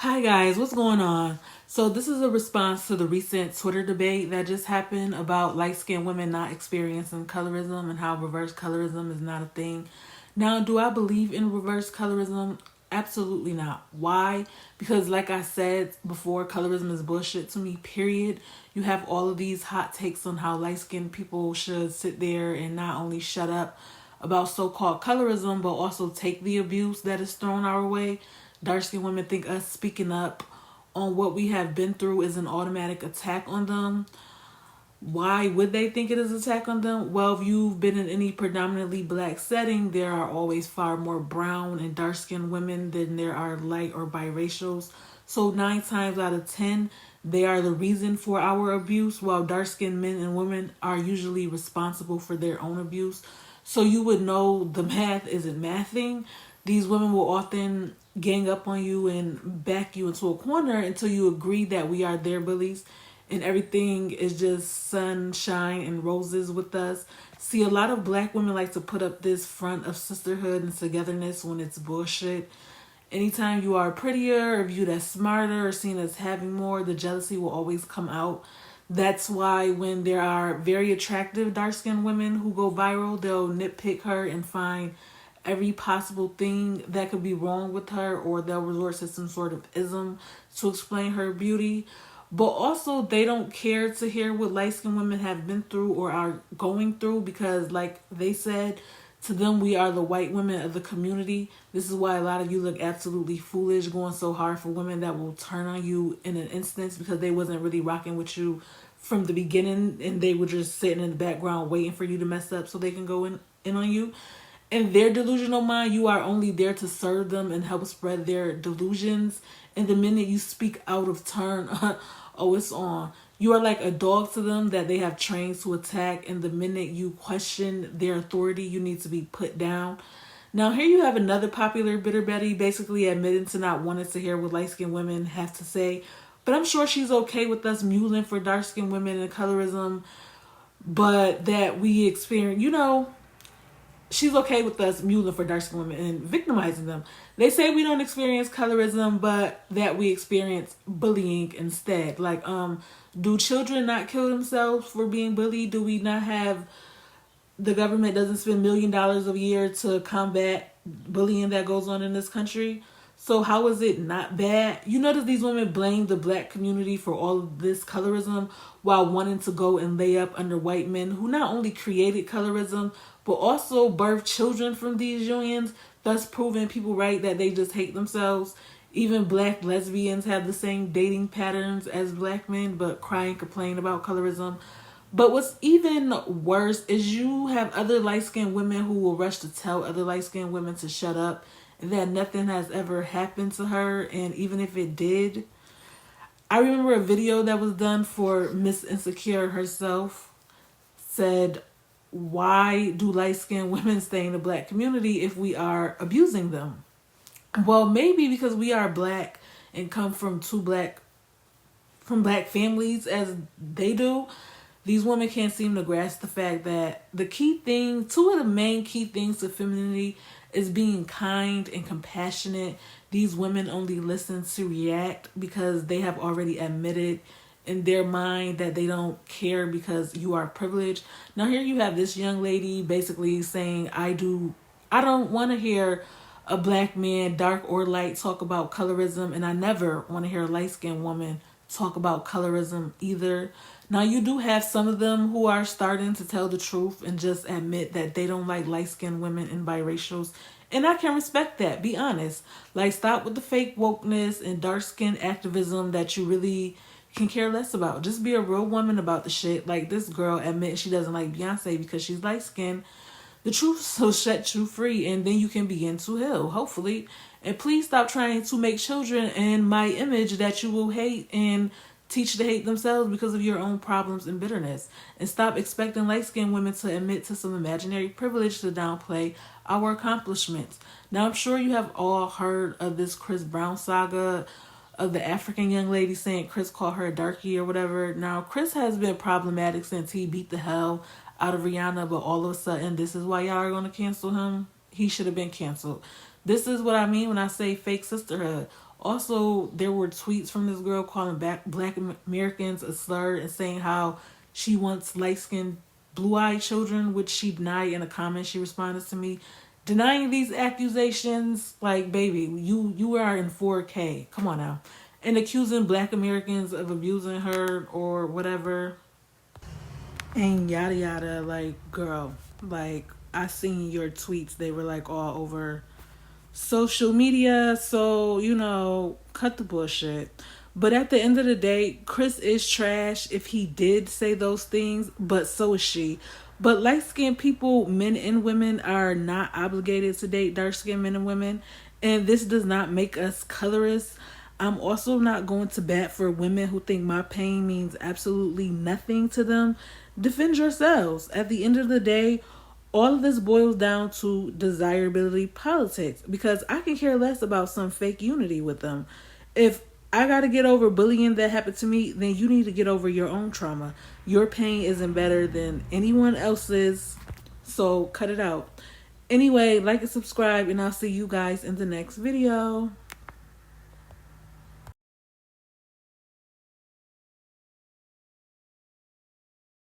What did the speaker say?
Hi guys, what's going on? So this is a response to the recent Twitter debate that just happened about light-skinned women not experiencing colorism and how reverse colorism is not a thing. Now, do I believe in reverse colorism? Absolutely not. Why? Because like I said before, colorism is bullshit to me, period. You have all of these hot takes on how light-skinned people should sit there and not only shut up about so-called colorism, but also take the abuse that is thrown our way. Dark skinned women think us speaking up on what we have been through is an automatic attack on them. Why would they think it is an attack on them? Well, if you've been in any predominantly black setting, there are always far more brown and dark skinned women than there are light or biracials. So 9 times out of 10, they are the reason for our abuse, while dark skinned men and women are usually responsible for their own abuse. So you would know the math isn't mathing. These women will often gang up on you and back you into a corner until you agree that we are their bullies and everything is just sunshine and roses with us. See, a lot of black women like to put up this front of sisterhood and togetherness when it's bullshit. Anytime you are prettier or viewed as smarter or seen as having more, the jealousy will always come out. That's why when there are very attractive dark skinned women who go viral, they'll nitpick her and find every possible thing that could be wrong with her, or they'll resort to some sort of ism to explain her beauty. But also, they don't care to hear what light skinned women have been through or are going through because, like they said, to them, we are the white women of the community. This is why a lot of you look absolutely foolish going so hard for women that will turn on you in an instance because they wasn't really rocking with you from the beginning and they were just sitting in the background waiting for you to mess up so they can go in on you. In their delusional mind, you are only there to serve them and help spread their delusions. And the minute you speak out of turn, oh, it's on. You are like a dog to them that they have trained to attack. And the minute you question their authority, you need to be put down. Now, here you have another popular bitter Betty basically admitting to not wanting to hear what light-skinned women have to say. But I'm sure she's okay with us muling for dark-skinned women and colorism. But that we experience, she's okay with us muling for dark skinned women and victimizing them. They say we don't experience colorism, but that we experience bullying instead. Like, do children not kill themselves for being bullied? Do we not have the government doesn't spend $1 million a year to combat bullying that goes on in this country? So how is it not bad? You notice these women blame the black community for all of this colorism while wanting to go and lay up under white men who not only created colorism, but also birthed children from these unions, thus proving people right that they just hate themselves. Even black lesbians have the same dating patterns as black men, but cry and complain about colorism. But what's even worse is you have other light-skinned women who will rush to tell other light-skinned women to shut up and that nothing has ever happened to her. And even if it did, I remember a video that was done for Miss Insecure herself said, why do light-skinned women stay in the black community if we are abusing them? Well, maybe because we are black and come from black families as they do. These women can't seem to grasp the fact that two of the main key things to femininity is being kind and compassionate. These women only listen to react because they have already admitted in their mind that they don't care because you are privileged. Now here you have this young lady basically saying, I don't want to hear a black man, dark or light, talk about colorism, and I never want to hear a light-skinned woman talk about colorism either. Now you do have some of them who are starting to tell the truth and just admit that they don't like light-skinned women and biracials. And I can respect that, be honest. Like, stop with the fake wokeness and dark-skinned activism that you really can care less about. Just be a real woman about the shit. Like this girl admits she doesn't like Beyonce because she's light-skinned. The truth will set you free and then you can begin to heal, hopefully. And please stop trying to make children in my image that you will hate and teach to hate themselves because of your own problems and bitterness. And stop expecting light-skinned women to admit to some imaginary privilege to downplay our accomplishments. Now, I'm sure you have all heard of this Chris Brown saga of the African young lady saying Chris called her a darkie or whatever. Now, Chris has been problematic since he beat the hell out of Rihanna, but all of a sudden, this is why y'all are going to cancel him. He should have been canceled. This is what I mean when I say fake sisterhood. Also, there were tweets from this girl calling black Americans a slur and saying how she wants light skinned, blue eyed children, which she denied in a comment she responded to me. Denying these accusations, like, baby, you are in 4K. Come on now. And accusing black Americans of abusing her or whatever. And yada yada. Like, girl, like, I seen your tweets. They were like all over social media, so cut the bullshit. But at the end of the day, Chris is trash if he did say those things, but so is she. But light skinned people, men and women, are not obligated to date dark skinned men and women, and this does not make us colorists. I'm also not going to bat for women who think my pain means absolutely nothing to them. Defend yourselves. At the end of the day, all of this boils down to desirability politics, because I can care less about some fake unity with them. If I got to get over bullying that happened to me, then you need to get over your own trauma. Your pain isn't better than anyone else's, so cut it out. Anyway, like and subscribe, and I'll see you guys in the next video.